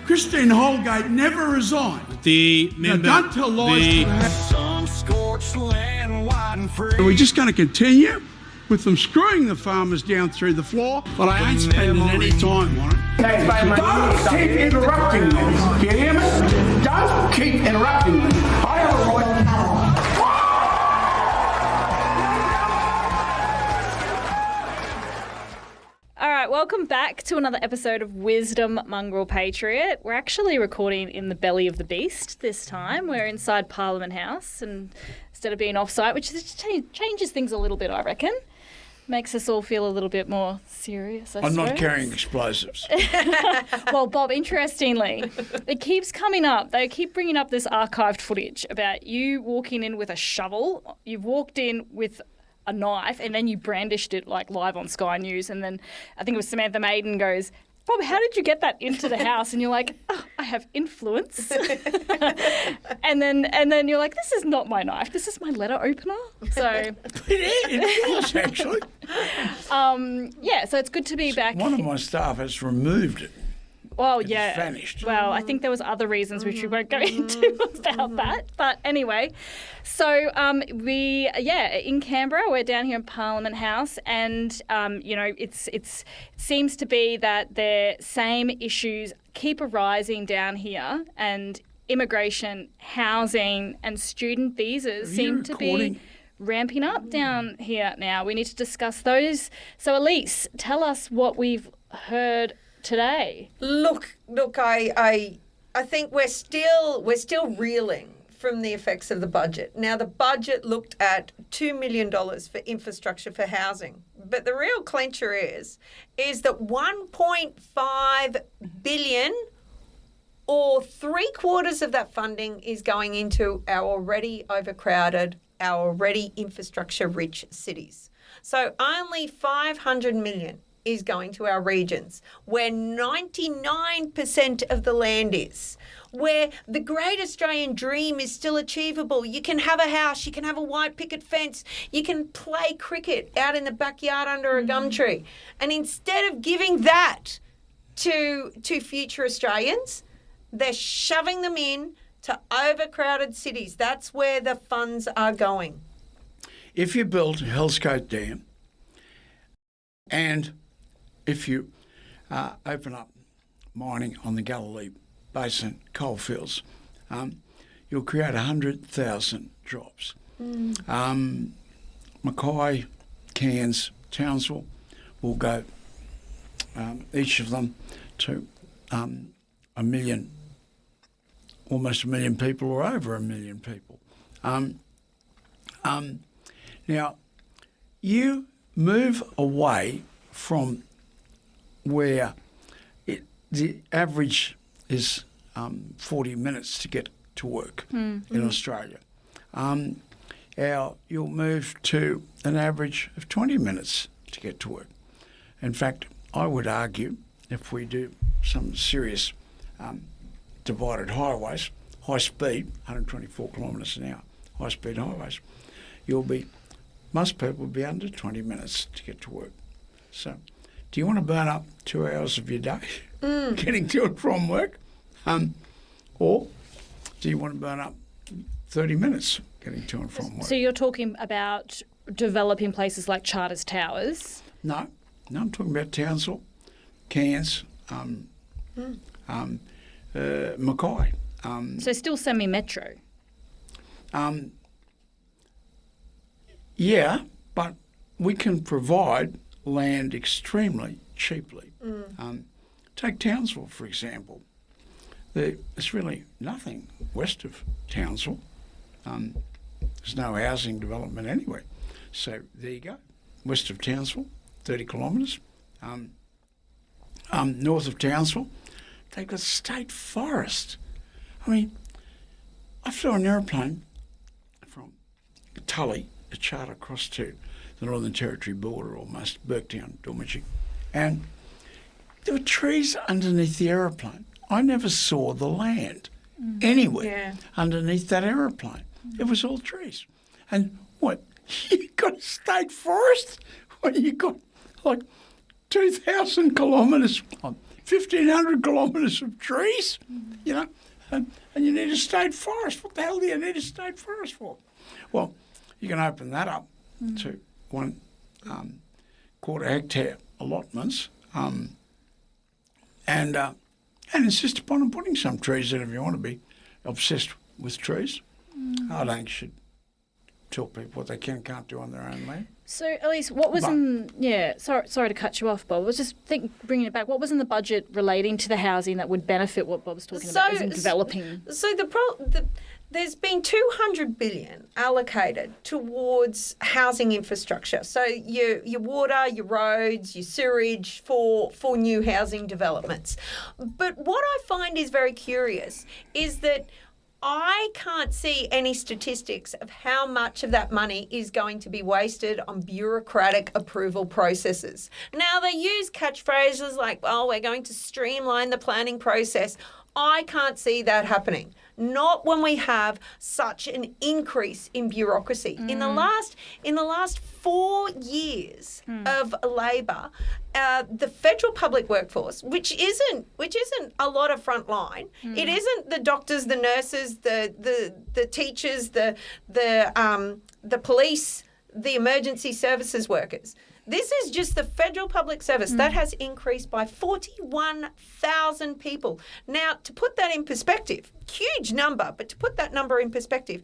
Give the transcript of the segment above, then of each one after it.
Christine Holgate never resigned. The member... Now, don't tell lies. Some scorched land, wide and free. Are we just going to continue with them screwing the farmers down through the floor? But I ain't spending any time on it. Don't keep interrupting me. You hear me? Don't keep interrupting me. I have a right. All right, welcome back to another episode of Wisdom Mongrel Patriot. We're actually recording in the belly of the beast this time. We're inside Parliament House, and instead of being off-site, which changes things a little bit, I reckon. Makes us all feel a little bit more serious, I suppose. I'm not carrying explosives. Well, Bob, interestingly, it keeps coming up. They keep bringing up this archived footage about you walking in with a shovel. You've walked in with a knife and then you brandished it like live on Sky News. And then I think it was Samantha Maiden goes, Bob, how did you get that into the house? And you're like, oh, I have influence. and then you're like, this is not my knife. This is my letter opener. So It was, actually. Yeah, so it's good to be back. One of my staff has removed it. Well, It yeah. just vanished. Well, I think there was other reasons which we won't go into about that. But anyway, so in Canberra, we're down here in Parliament House, and it seems to be that the same issues keep arising down here, and immigration, housing, and student visas seem to be ramping up down here now. We need to discuss those. So, Elise, tell us what we've heard today. Look, I think we're still reeling from the effects of the budget. Now, the budget looked at $2 million for infrastructure for housing, but the real clincher is that 1.5 billion, or 3/4 of that funding, is going into our already overcrowded, our already infrastructure-rich cities. So only 500 million is going to our regions, where 99% of the land is, where the great Australian dream is still achievable. You can have a house, you can have a white picket fence, you can play cricket out in the backyard under a gum tree. And instead of giving that to future Australians, they're shoving them in to overcrowded cities. That's where the funds are going. If you build Hell's Gate Dam, and if you open up mining on the Galilee Basin coalfields, you'll create 100,000 jobs. Mackay, Cairns, Townsville will go, each of them, to a million, almost a million people, or over a million people. Now, you move away from where the average is 40 minutes to get to work in Australia. You'll move to an average of 20 minutes to get to work. In fact, I would argue, if we do some serious divided highways, high speed, 124 kilometres an hour, high speed highways, most people will be under 20 minutes to get to work. So, do you want to burn up 2 hours of your day getting to and from work? Or do you want to burn up 30 minutes getting to and from work? So you're talking about developing places like Charters Towers? No, I'm talking about Townsville, Cairns, Mackay. So still semi-metro? Yeah, but we can provide land extremely cheaply. Take Townsville, for example. There's really nothing west of Townsville. There's no housing development anywhere. So there you go. West of Townsville, 30 kilometres. North of Townsville, they've got state forest. I mean, I flew an aeroplane from Tully, a charter across to the Northern Territory border almost, Burketown, Dormitchy, and there were trees underneath the aeroplane. I never saw the land anywhere underneath that aeroplane. It was all trees. And what, you got a state forest when you got like 2,000 kilometres, 1,500 kilometres of trees, you know, and you need a state forest. What the hell do you need a state forest for? Well, you can open that up to 1 quarter hectare allotments and insist upon them putting some trees in if you want to be obsessed with trees. I don't think you should tell people what they can and can't do on their own land. So, Elise, what was sorry to cut you off, Bob. I was just bringing it back. What was in the budget relating to the housing that would benefit what Bob's talking about as in developing? So there's been $200 billion allocated towards housing infrastructure. So your water, your roads, your sewerage for new housing developments. But what I find is very curious is that I can't see any statistics of how much of that money is going to be wasted on bureaucratic approval processes. Now, they use catchphrases like, well, we're going to streamline the planning process. I can't see that happening. Not when we have such an increase in bureaucracy. In the last 4 years of Labor, the federal public workforce, which isn't a lot of frontline, it isn't the doctors, the nurses, the teachers, the police, the emergency services workers. This is just the federal public service. That has increased by 41,000 people. Now, to put that in perspective, huge number, but to put that number in perspective,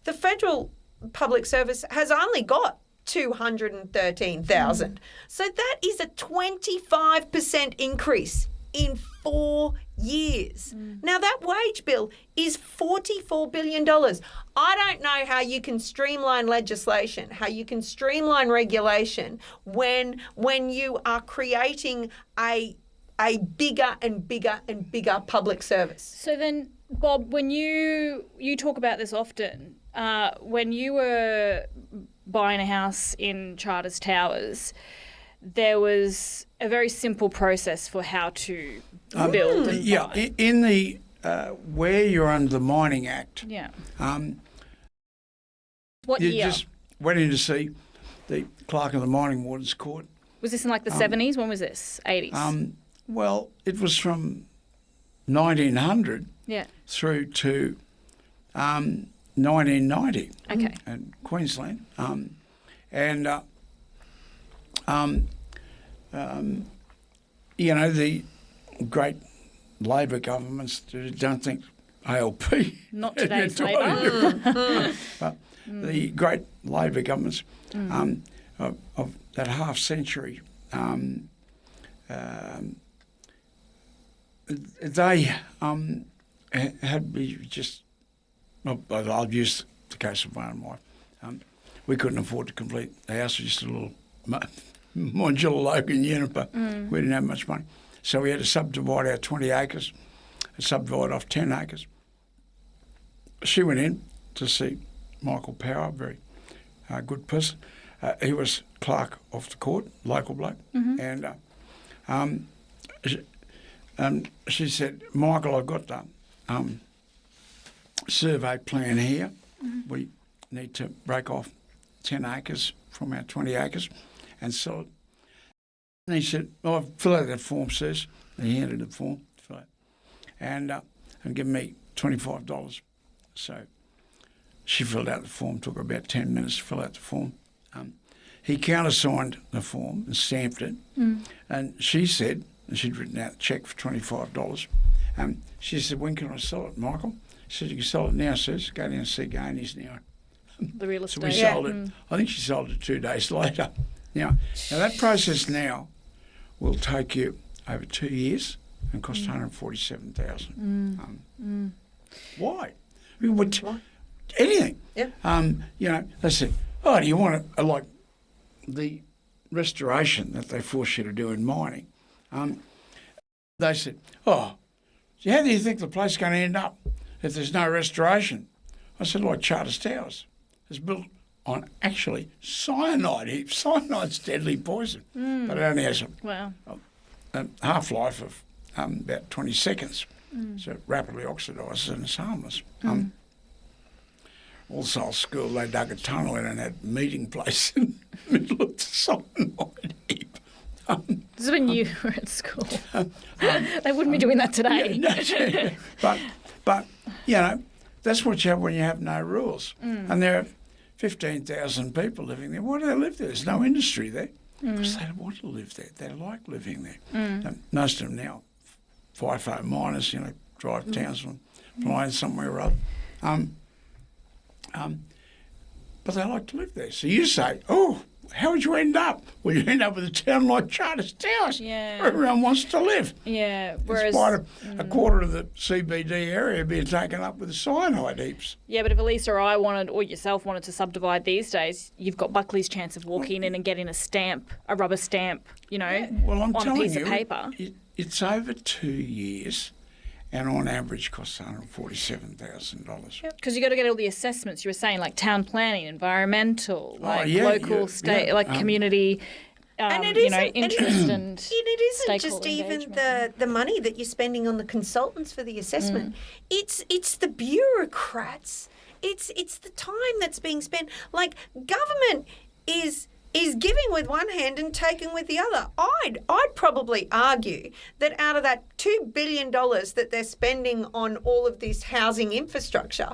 the federal public service has only got 213,000. So that is a 25% increase in 4 years. Now, that wage bill is $44 billion. I don't know how you can streamline legislation, how you can streamline regulation when you are creating a bigger and bigger and bigger public service. So then, Bob, when you talk about this often, when you were buying a house in Charters Towers, there was a very simple process for how to build and buy. In the where you're under the Mining Act. Yeah. What you year? Just went in to see the clerk of the Mining Wardens Court. Was this in like the 70s? When was this? 80s? Well, it was from 1900 through to 1990 in Queensland. You know, the great Labor governments don't think ALP. Not today's Labor. But the great Labor governments of that half century, they had me just. I'll use the case of my own wife. We couldn't afford to complete the house. It was just a little modular Logan unit, but we didn't have much money. So we had to subdivide our 20 acres, subdivide off 10 acres. She went in to see Michael Power, very good person. He was clerk of the court, local bloke, and she said, Michael, I've got the survey plan here. We need to break off 10 acres from our 20 acres and sell it. And he said, oh, fill out that form, says. And he handed the form, fill it, and give me $25. So she filled out the form, took her about 10 minutes to fill out the form. He countersigned the form and stamped it. And she said, and she'd written out a cheque for $25. She said, when can I sell it, Michael? She said, you can sell it now, says. Go down and see Gainey's now. The real estate. So we sold it. I think she sold it 2 days later. Now that process now will take you over 2 years and cost $147,000. Why? I mean, anything. Yeah. You know, they said, oh, do you want it like the restoration that they force you to do in mining? They said, oh, how do you think the place is going to end up if there's no restoration? I said, like Charters Towers. It's built on actually cyanide heaps. Cyanide's deadly poison, but it only has a half-life of about 20 seconds. So it rapidly oxidises and it's harmless. All Souls School, they dug a tunnel in and had a meeting place in the middle of the cyanide heap. This is when you were at school. They wouldn't be doing that today. But that's what you have when you have no rules. And there are 15,000 people living there. Why do they live there? There's no industry there. Because they want to live there. They like living there. And most of them now, FIFO miners, drive towns and fly somewhere or other. But they like to live there. So you say, oh, how would you end up? Well, you end up with a town like Charters Towers, where everyone wants to live. Yeah, whereas... Despite a quarter of the CBD area being taken up with cyanide heaps. Yeah, but if Elise or I wanted, or yourself wanted to subdivide these days, you've got Buckley's chance of walking in and getting a rubber stamp, well, I'm on a piece of paper. It's over 2 years, and on average costs $147,000. Because you got to get all the assessments you were saying, like town planning, environmental, local, state, community, and it interest and it isn't just even engagement. the money that you're spending on the consultants for the assessment. It's the bureaucrats. It's the time that's being spent. Like, government is giving with one hand and taking with the other. I'd probably argue that out of that $2 billion that they're spending on all of this housing infrastructure,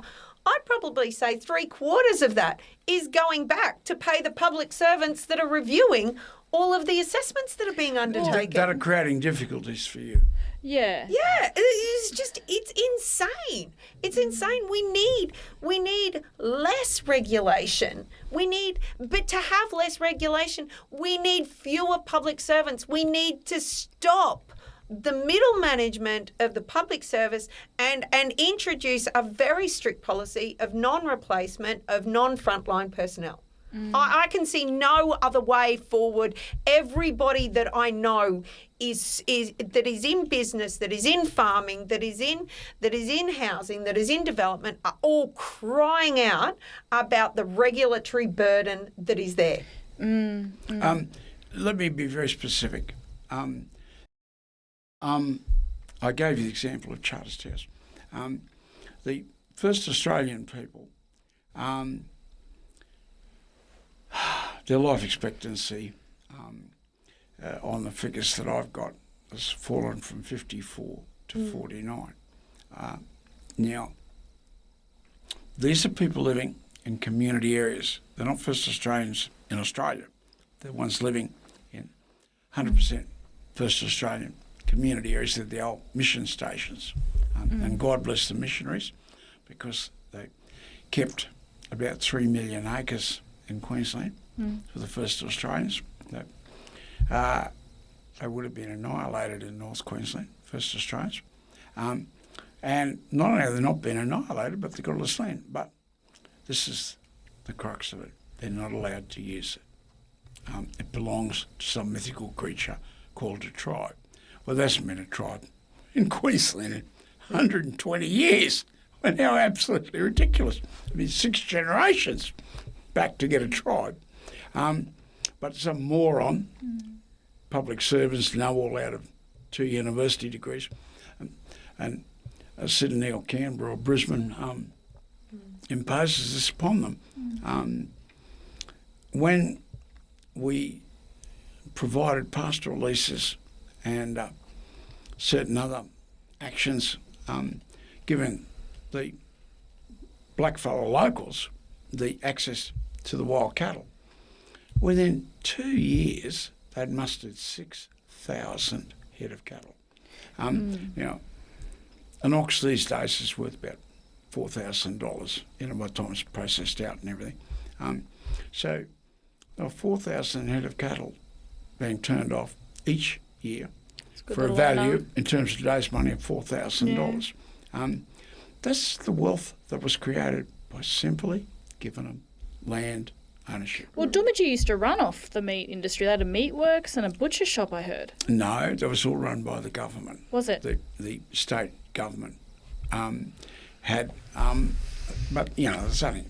I'd probably say 3/4 of that is going back to pay the public servants that are reviewing all of the assessments that are being undertaken. That are creating difficulties for you. Yeah. Yeah, it's insane. It's insane. We need less regulation. But to have less regulation, we need fewer public servants. We need to stop the middle management of the public service and introduce a very strict policy of non-replacement of non-frontline personnel. I can see no other way forward. Everybody that I know is that is in business, that is in farming, that is in housing, that is in development, are all crying out about the regulatory burden that is there. Let me be very specific. I gave you the example of Charters Towers. The first Australian people, their life expectancy on the figures that I've got has fallen from 54 to 49. Now, these are people living in community areas. They're not first Australians in Australia. They're ones living in 100% first Australian community areas. They're the old mission stations. And God bless the missionaries, because they kept about 3 million acres in Queensland for the first Australians. They would have been annihilated in North Queensland, first Australians. And not only have they not been annihilated, but they've got all this land. But this is the crux of it. They're not allowed to use it. It belongs to some mythical creature called a tribe. Well, there hasn't been a tribe in Queensland in 120 years. We're now absolutely ridiculous. I mean, 6 generations back to get a tribe. But some moron, public servants know all out of 2 university degrees, and Sydney or Canberra or Brisbane imposes this upon them. When we provided pastoral leases and certain other actions, given the blackfellow locals the access to the wild cattle, within 2 years they'd mustered 6,000 head of cattle. Now, an ox these days is worth about $4,000, by the time it's processed out and everything. So there are 4,000 head of cattle being turned off each year for a value, in terms of today's money, of $4,000. That's the wealth that was created by simply giving them land ownership. Well, Doomadgee used to run off the meat industry. They had a meat works and a butcher shop, I heard. No, that was all run by the government. Was it? The state government had, but there's only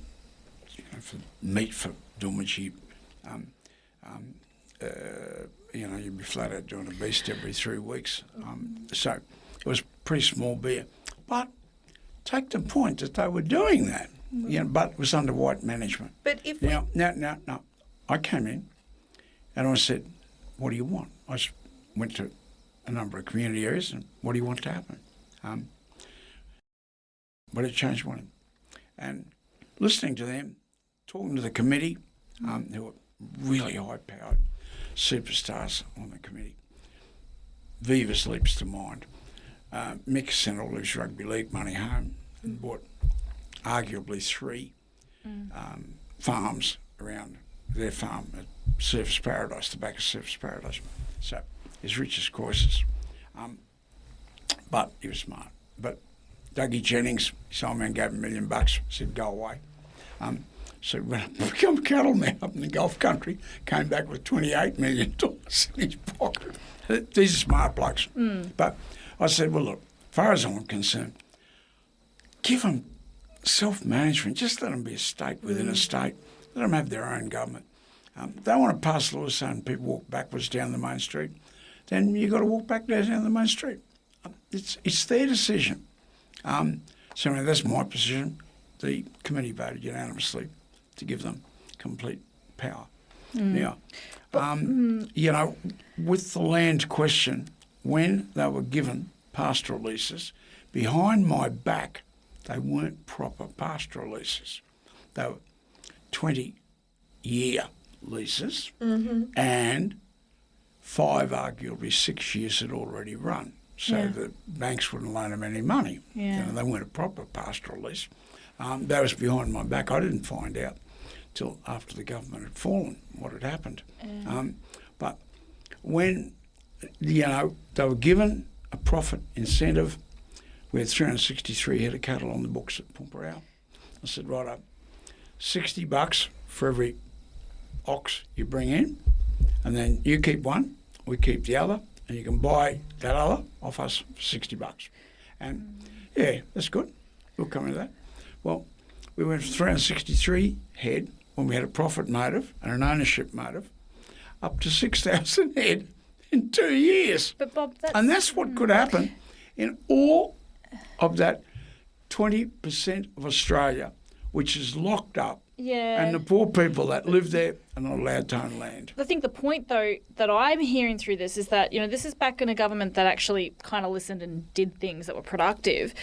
for meat for Doomadgee. You'd be flat out doing a beast every 3 weeks. So it was pretty small beer. But take the point that they were doing that, but it was under white management. But if now, I came in and I said, what do you want? went to a number of community areas and what do you want to happen? What did change wanted? And listening to them, talking to the committee, who were really high-powered superstars on the committee. Vivas leaps to mind. Mick sent all his rugby league money home and bought arguably 3 farms around their farm at Surfers Paradise, Tobacco Surfers Paradise. So his richest courses. But he was smart. But Dougie Jennings, his old man gave him $1 million, said go away. So he went up to become a cattleman up in the Gulf country, came back with $28 million in his pocket. These are smart blokes. But I said, well, look, as far as I'm concerned, give them self-management. Just let them be a state within a state. Let them have their own government. They want to pass laws saying people walk backwards down the main street, then you've got to walk back down the main street. It's their decision. So anyway, that's my position. The committee voted unanimously to give them complete power. Now, you know, with the land question, when they were given pastoral leases, behind my back, they weren't proper pastoral leases. They were 20-year leases and 5, arguably 6 years had already run. So the banks wouldn't loan them any money. You know, they weren't a proper pastoral lease. That was behind my back. I didn't find out till after the government had fallen what had happened. But when, you know, they were given a profit incentive, we had 363 head of cattle on the books at Pumparao. I said, right up, $60 for every ox you bring in, and then you keep one, we keep the other, and you can buy that other off us for $60. And yeah, that's good. We'll come into that. Well, we went from 363 head when we had a profit motive and an ownership motive up to 6,000 head in 2 years. But Bob, that's what could happen in all of that 20% of Australia, which is locked up. Yeah. And the poor people that live there are not allowed to own land. I think the point, though, that I'm hearing through this is that, you know, this is back in a government that actually kind of listened and did things that were productive.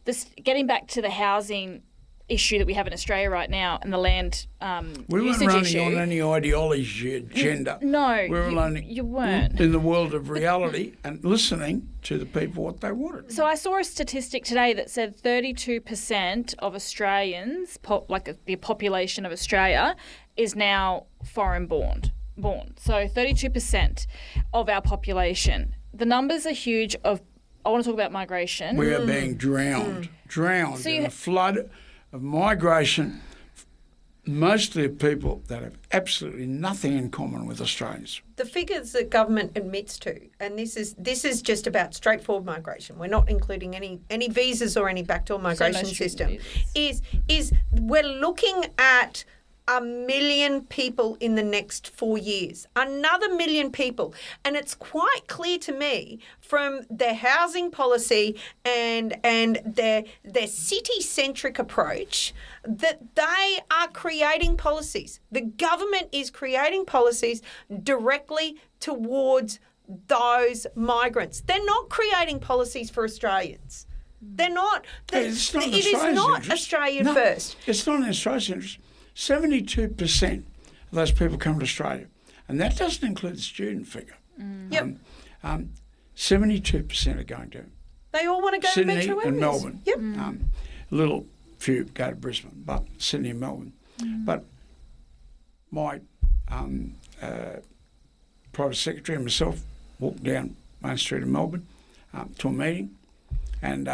This getting back to the housing issue that we have in Australia right now and the land we weren't usage running issue. on any ideology agenda. No, we were you weren't. in the world of reality and listening to the people what they wanted. So I saw a statistic today that said 32% of Australians, like the population of Australia, is now foreign born. So 32% of our population. The numbers are huge. I want to talk about migration. We are being drowned So in a flood of migration, mostly of people that have absolutely nothing in common with Australians. The figures that government admits to, and this is just about straightforward migration. We're not including any visas or any backdoor migration system. Is we're looking at 1 million people in the next 4 years, another 1 million people. And it's quite clear to me from their housing policy and their city-centric approach that they are creating policies. The government is creating policies directly towards those migrants. They're not creating policies for Australians. They're not. It is not Australia first. It's not in Australia's interest. 72% of those people come to Australia, and that doesn't include the student figure. 72% are going to They all want to go Sydney to metro areas. and Melbourne. Yep. A little few go to Brisbane, but Sydney and Melbourne. But my private secretary and myself walked down Main Street in Melbourne to a meeting, and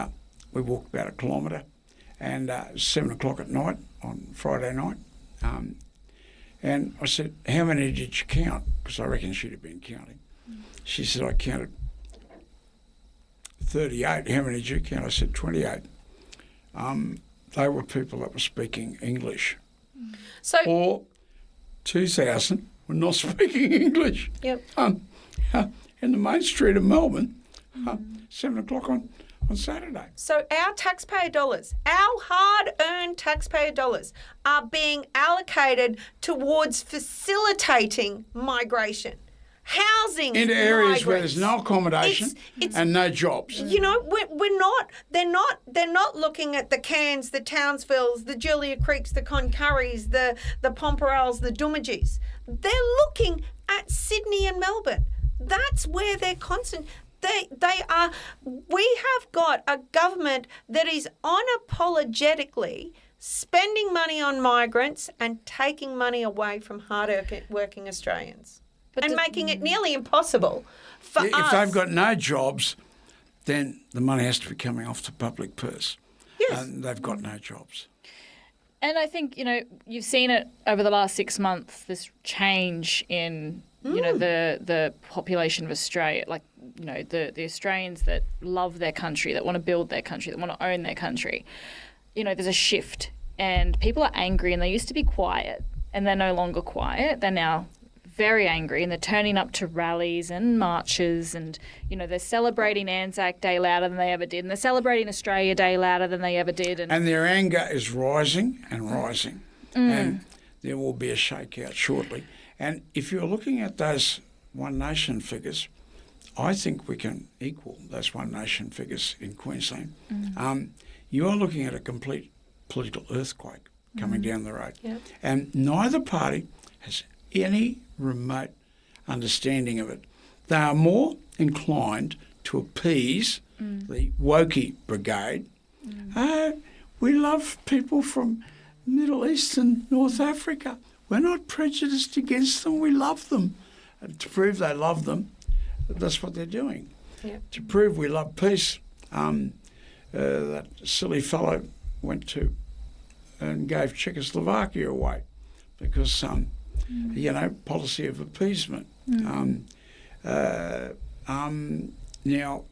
we walked about 1 kilometre, and it was 7 o'clock at night on Friday night. And I said, how many did you count? Because I reckon she'd have been counting. She said, I counted 38. How many did you count? I said, 28. They were people that were speaking English. So, Or 2,000 were not speaking English. Yep. In the main street of Melbourne, 7 o'clock on Saturday. So our taxpayer dollars, our hard-earned taxpayer dollars, are being allocated towards facilitating migration. housing into areas where migrants. there's no accommodation and no jobs. You know, we're not. They're not looking at the Cairns, the Townsvilles, the Julia Creeks, the Concurries, the Pomparels, the Doomadgees. They're looking at Sydney and Melbourne. That's where they're constant. They are. We have got a government that is unapologetically spending money on migrants and taking money away from hard-working Australians, and making it nearly impossible for us. If they've got no jobs, then the money has to be coming off the public purse. Yes. And they've got no jobs. And I think, you've seen it over the last 6 months, this change in, the population of Australia, like, the Australians that love their country, that want to build their country, that want to own their country. There's a shift and people are angry, and they used to be quiet and they're no longer quiet. They're now very angry, and they're turning up to rallies and marches, and they're celebrating Anzac Day louder than they ever did, and they're celebrating Australia Day louder than they ever did. And their anger is rising and rising, and there will be a shakeout shortly. And if you're looking at those One Nation figures, I think we can equal those One Nation figures in Queensland. You are looking at a complete political earthquake coming down the road, and neither party has any remote understanding of it. They are more inclined to appease the wokey brigade. We love people from Middle East and North Africa. We're not prejudiced against them. We love them. And to prove they love them, that's what they're doing. Yep. To prove we love peace, that silly fellow went to and gave Czechoslovakia away because policy of appeasement. Now,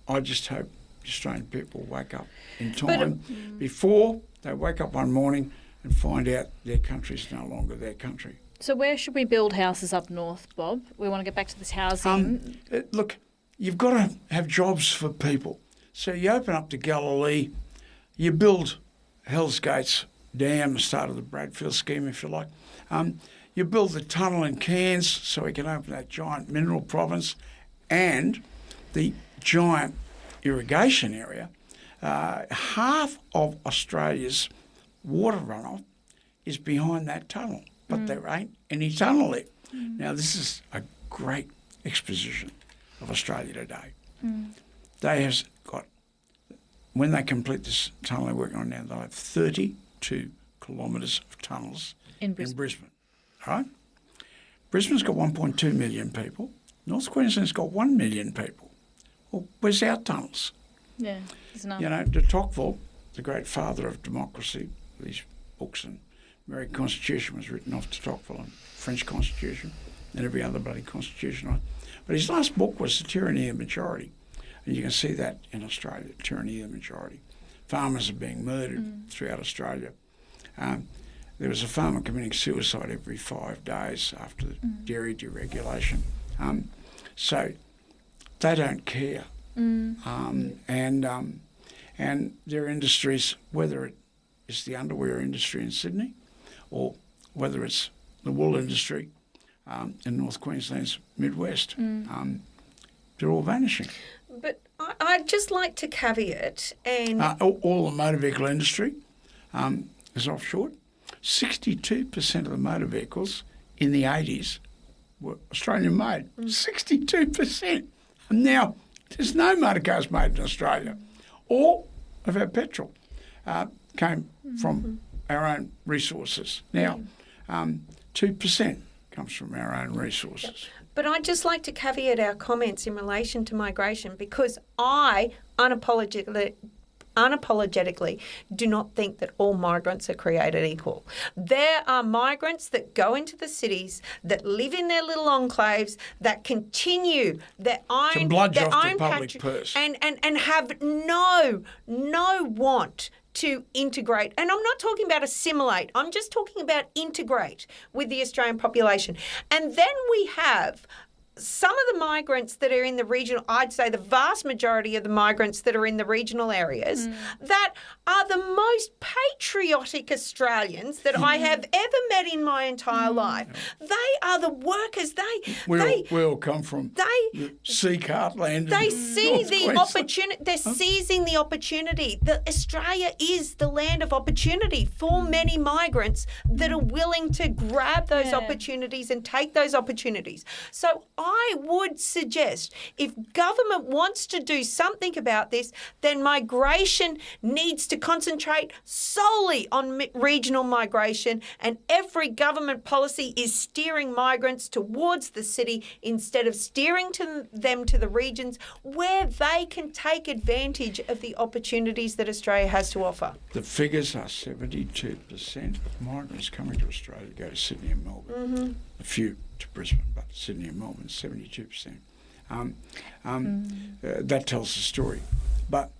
I just hope Australian people wake up in time before they wake up one morning and find out their country's no longer their country. So where should we build houses up north, Bob? We want to get back to this housing. Look, you've got to have jobs for people. So you open up to Galilee, you build Hell's Gates Dam, the start of the Bradfield scheme, if you like. You build the tunnel in Cairns so we can open that giant mineral province and the giant irrigation area. Half of Australia's water runoff is behind that tunnel, but there ain't any tunnel there. Now, this is a great exposition of Australia today. They have got, when they complete this tunnel they're working on now, they'll have 32 kilometres of tunnels in Brisbane. All right? Brisbane's got 1.2 million people. North Queensland's got 1 million people. Well, where's our tunnels? Yeah, there's none. De Tocqueville, the great father of democracy, these books, and American Constitution was written off de Tocqueville, and French Constitution, and every other bloody constitution. Right? But his last book was The Tyranny of the Majority, and you can see that in Australia, Tyranny of the Majority. Farmers are being murdered throughout Australia. There was a farmer committing suicide every 5 days after the dairy deregulation. So they don't care. And their industries, whether it is the underwear industry in Sydney or whether it's the wool industry in North Queensland's Midwest, they're all vanishing. But I'd just like to caveat and... all the motor vehicle industry is offshore. 62% of the motor vehicles in the 80s were Australian made. 62%. And now there's no motor cars made in Australia. All of our petrol came from our own resources. Now, 2% comes from our own resources. But I'd just like to caveat our comments in relation to migration because I unapologetically do not think that all migrants are created equal. There are migrants that go into the cities, that live in their little enclaves, that continue their own public purse. And have no want to integrate. And I'm not talking about assimilate. I'm just talking about integrate with the Australian population. And then we have some of the migrants that are in the regional, I'd say the vast majority of the migrants that are in the regional areas that are the most patriotic Australians that I have ever met in my entire life. They are the workers. We all come from the sea heartland. They in see North the Queensland. opportunity. They're seizing the opportunity. Australia is the land of opportunity for many migrants that are willing to grab those opportunities and take those opportunities. So I would suggest if government wants to do something about this, then migration needs to concentrate solely on regional migration, and every government policy is steering migrants towards the city instead of steering them to the regions where they can take advantage of the opportunities that Australia has to offer. The figures are 72% of migrants coming to Australia go to Sydney and Melbourne. A few to Brisbane, but Sydney and Melbourne, 72%. That tells the story. But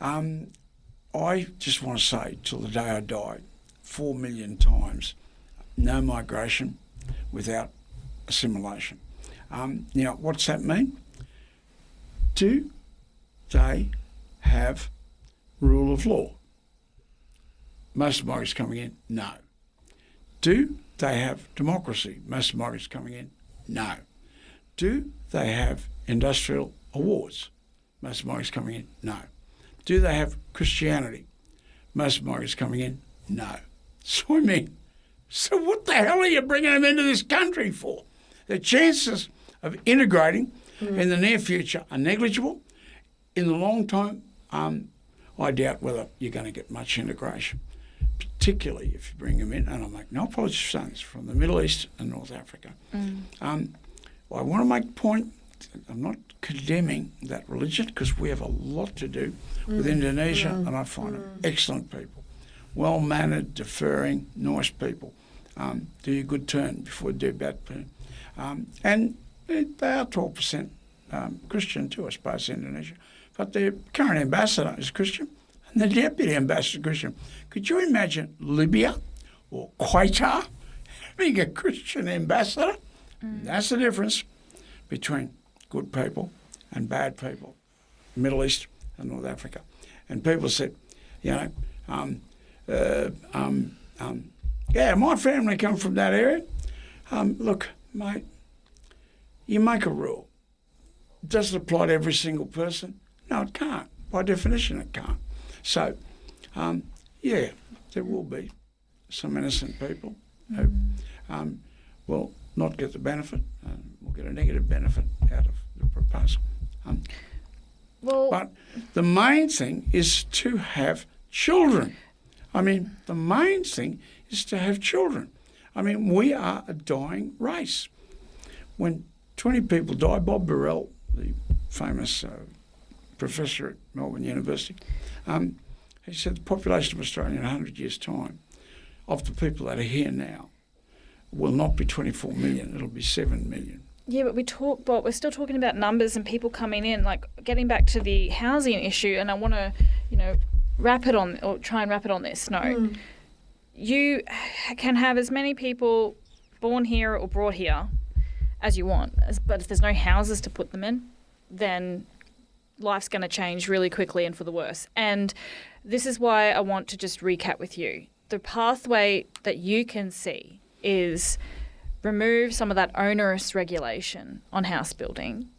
I just want to say, till the day I die, 4 million times, no migration without assimilation. Now, what's that mean? Do they have rule of law? Most migrants coming in, no. Do they have democracy? Most migrants coming in, no. Do they have industrial awards? Most migrants coming in, no. Do they have Christianity? Most migrants coming in, no. So I mean, so what the hell are you bringing them into this country for? The chances of integrating in the near future are negligible. In the long term, I doubt whether you're going to get much integration, particularly if you bring them in, and I make no apologies for saying this, from the Middle East and North Africa. I want to make a point. I'm not condemning that religion because we have a lot to do with Indonesia, and I find them excellent people, well-mannered, deferring, nice people. Do you good turn before you do bad turn. And they are 12% Christian too, I suppose, Indonesia. But their current ambassador is Christian, and the deputy ambassador is Christian. Could you imagine Libya or Qatar having a Christian ambassador? That's the difference between good people and bad people, Middle East and North Africa. And people said, yeah, my family come from that area. Look, mate, you make a rule. Does it apply to every single person? No, it can't. By definition, it can't. So, there will be some innocent people who will not get the benefit, will get a negative benefit out of the proposal. But the main thing is to have children. I mean, the main thing is to have children. I mean, we are a dying race. When 20 people die, Bob Burrell, the famous professor at Melbourne University, he said the population of Australia in 100 years' time, of the people that are here now, will not be 24 million, it'll be 7 million. Yeah, but we're still talking about numbers and people coming in, like getting back to the housing issue, and I want to, try and wrap it on this. No. You can have as many people born here or brought here as you want, but if there's no houses to put them in, then life's going to change really quickly and for the worse. And this is why I want to just recap with you. The pathway that you can see is remove some of that onerous regulation on house building,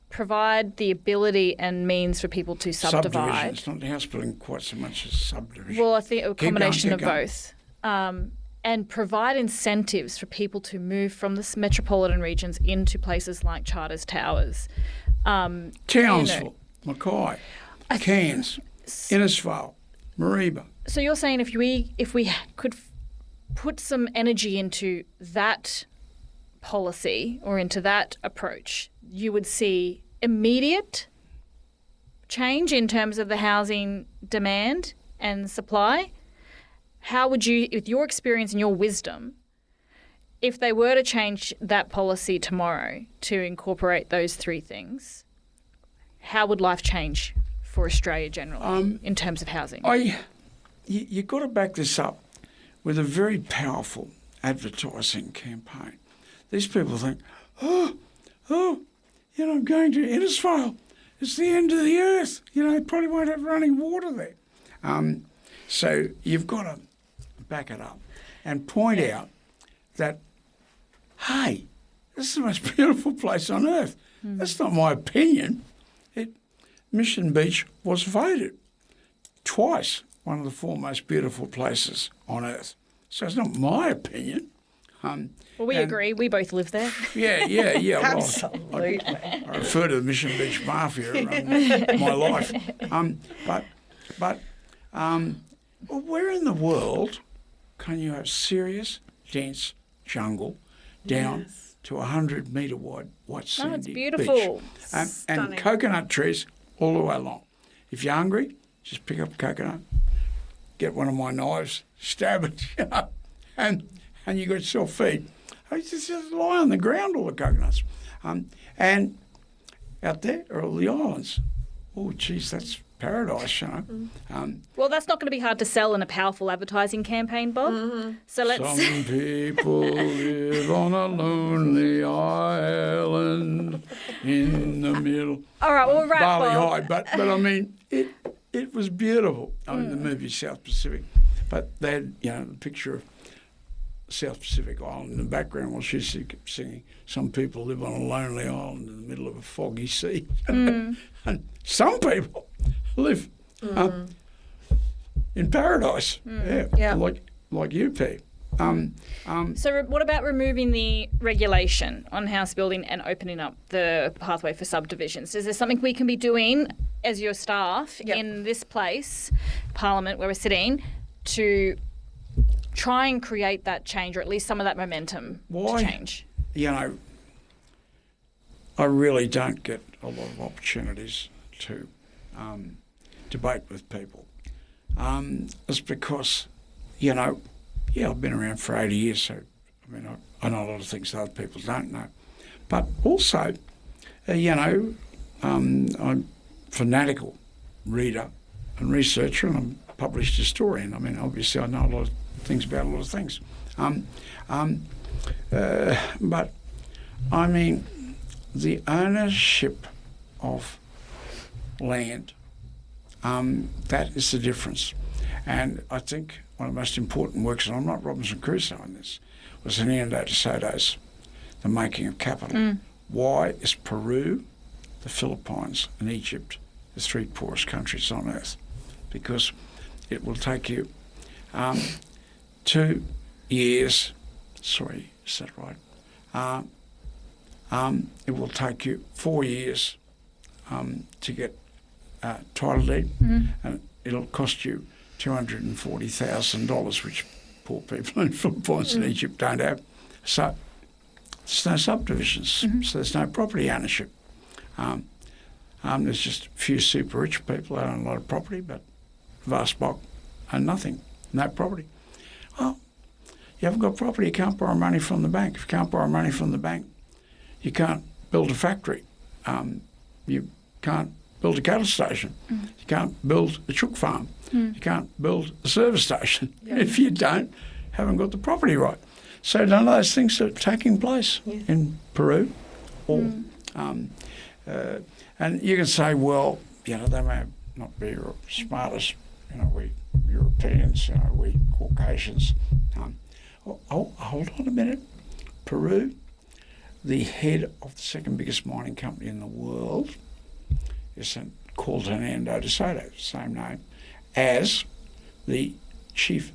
provide the ability and means for people to subdivide. Subdivisions, not house building quite so much as subdivisions. Well, I think a combination of Keep going. both. And provide incentives for people to move from the metropolitan regions into places like Charters Towers. Townsville, Mackay, Cairns, Innisfail, Mareeba. So you're saying if we could put some energy into that policy or into that approach, you would see immediate change in terms of the housing demand and supply? How would you, with your experience and your wisdom, if they were to change that policy tomorrow to incorporate those three things, how would life change for Australia generally in terms of housing? You've got to back this up with a very powerful advertising campaign. These people think, oh, I'm going to Innisfail. It's the end of the earth. Probably won't have running water there. So you've got to back it up and point out that, hey, this is the most beautiful place on earth. That's not my opinion. Mission Beach was voted twice one of the 4 most beautiful places on earth. So it's not my opinion. Well, we agree. We both live there. Yeah. Well, Absolutely. I refer to the Mission Beach Mafia my life. But where in the world can you have serious, dense jungle down to 100-metre wide white sandy it's beautiful. beach? And coconut trees all the way along. If you're hungry, just pick up a coconut, get one of my knives, stab it, and you got self-feed. Just lie on the ground, all the coconuts. And out there are all the islands. Oh, geez, that's paradise, Well, that's not going to be hard to sell in a powerful advertising campaign, Bob. So let's... Some people live on a lonely island in the middle. All right, we'll wrap, Barley Bob. High. But I mean, it was beautiful. I mean, the movie South Pacific. But they had, the picture of South Pacific Island in the background while she's singing, some people live on a lonely island in the middle of a foggy sea. And some people live in paradise. Like you, P. So what about removing the regulation on house building and opening up the pathway for subdivisions? Is there something we can be doing as your staff in this place, Parliament, where we're sitting, to try and create that change, or at least some of that momentum to change? I really don't get a lot of opportunities to debate with people. It's because, I've been around for 80 years, so I know a lot of things that other people don't know. But also, I'm a fanatical reader and researcher, and I'm a published historian. Obviously I know a lot of things about a lot of things. But, the ownership of land, that is the difference. And I think one of the most important works, and I'm not Robinson Crusoe in this, was Hernando de Soto's The Making of Capital. Why is Peru, the Philippines and Egypt the 3 poorest countries on earth? Because it will take you 2 years, sorry, is that right? It will take you 4 years to get title deed, and it'll cost you $240,000, which poor people in the Philippines and Egypt don't have. So there's no subdivisions, so there's no property ownership. There's just a few super rich people that own a lot of property, but vast bulk own nothing, no property. Well, you haven't got property, you can't borrow money from the bank. If you can't borrow money from the bank, you can't build a factory. You can't build a cattle station. You can't build a chook farm. You can't build a service station if you haven't got the property right. So none of those things are taking place in Peru. And you can say, well, they may not be the smartest, we Europeans, we Caucasians. Hold on a minute. Peru, the head of the second biggest mining company in the world, is called Hernando de Soto, same name, as the chief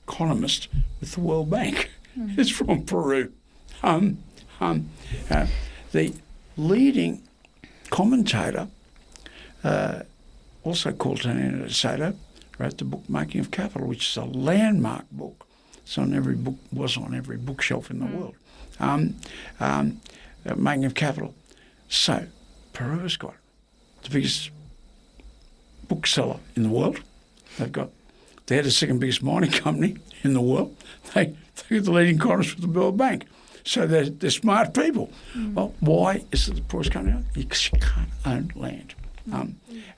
economist with the World Bank. It's from Peru. The leading commentator, also called Hernando de Soto, wrote the book Making of Capital, which is a landmark book. It's on every bookshelf in the world. Making of Capital. So Peru has got the biggest bookseller in the world. They're the second biggest mining company in the world. They're the leading economists with the World Bank. So they're smart people. Well, why is it the poorest country? Because you can't own land.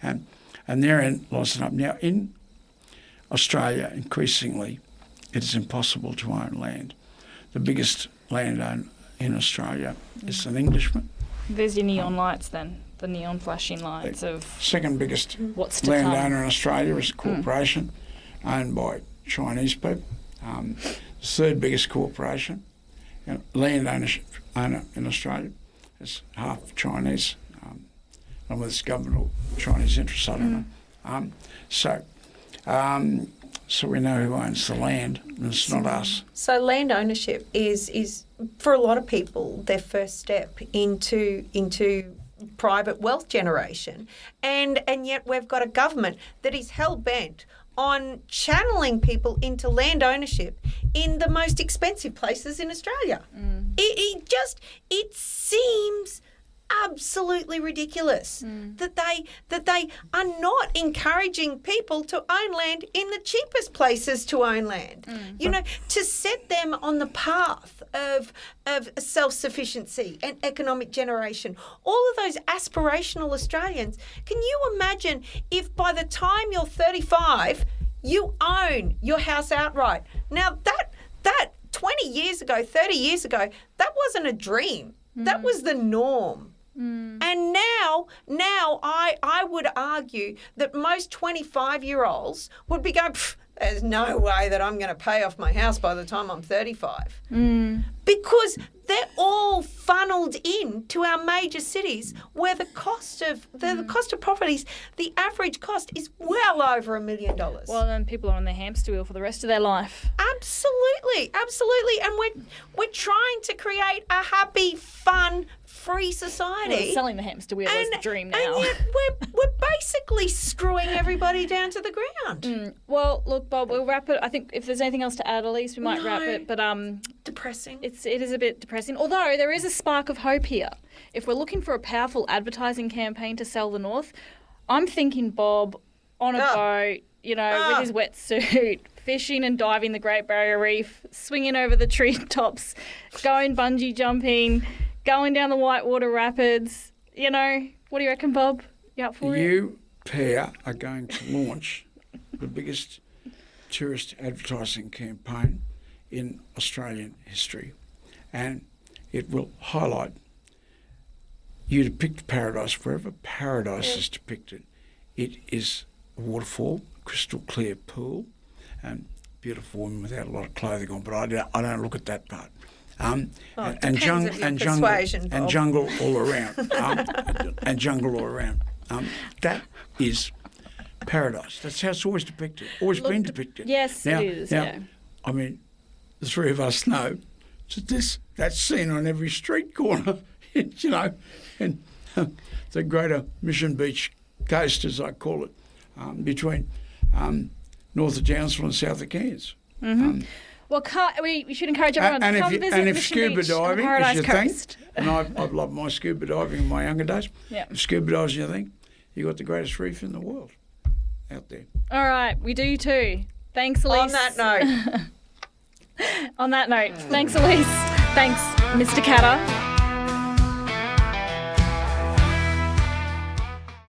And therein lies it up. Now, in Australia, increasingly, it is impossible to own land. The biggest landowner in Australia is an Englishman. There's your neon lights then, the neon flashing lights of Second biggest what's to landowner come. in Australia is a corporation owned by Chinese people. The third biggest corporation, land owner in Australia, is half Chinese, and with its government or Chinese interests, I don't know. So we know who owns the land, and it's not us. So land ownership is for a lot of people their first step into private wealth generation, and yet we've got a government that is hell bent on channeling people into land ownership in the most expensive places in Australia. It seems absolutely ridiculous that they are not encouraging people to own land in the cheapest places to own land. You know, to set them on the path of self-sufficiency and economic generation. All of those aspirational Australians. Can you imagine if by the time you're 35, you own your house outright? Now that 20 years ago, 30 years ago, that wasn't a dream. That was the norm. And now I would argue that most 25-year-olds would be going, there's no way that I'm going to pay off my house by the time I'm 35. Because they're all funneled in to our major cities where the cost of properties, the average cost is well over $1 million. Well, then people are on their hamster wheel for the rest of their life. Absolutely. And we're trying to create a happy, fun, free society. Well, selling the hamster wheel is the dream now. And yet we're basically screwing everybody down to the ground. Well, look, Bob, we'll wrap it. I think if there's anything else to add, Elise, we might wrap it. But depressing. it is a bit depressing. Although there is a spark of hope here. If we're looking for a powerful advertising campaign to sell the North, I'm thinking Bob on a boat, with his wetsuit, fishing and diving the Great Barrier Reef, swinging over the treetops, going bungee jumping, going down the Whitewater Rapids. What do you reckon, Bob? You up for it? You pair are going to launch the biggest tourist advertising campaign in Australian history, and it will highlight you depict paradise wherever paradise is depicted. It is a waterfall, crystal clear pool, and beautiful women without a lot of clothing on, but I don't look at that part. And jungle all around. That is paradise. That's how it's always depicted. Always been depicted. Yes, it is. Now, I mean, the three of us know that's seen on every street corner, and the greater Mission Beach coast, as I call it, between north of Townsville and south of Cairns. Well, we should encourage everyone to come visit if Mission scuba Beach diving on the is your Paradise thing, and I've loved my scuba diving in my younger days. Yeah. If scuba diving is your thing, you got the greatest reef in the world out there. All right, we do too. Thanks, Elise. On that note. On that note, thanks, Elise. Thanks, Mr. Katter.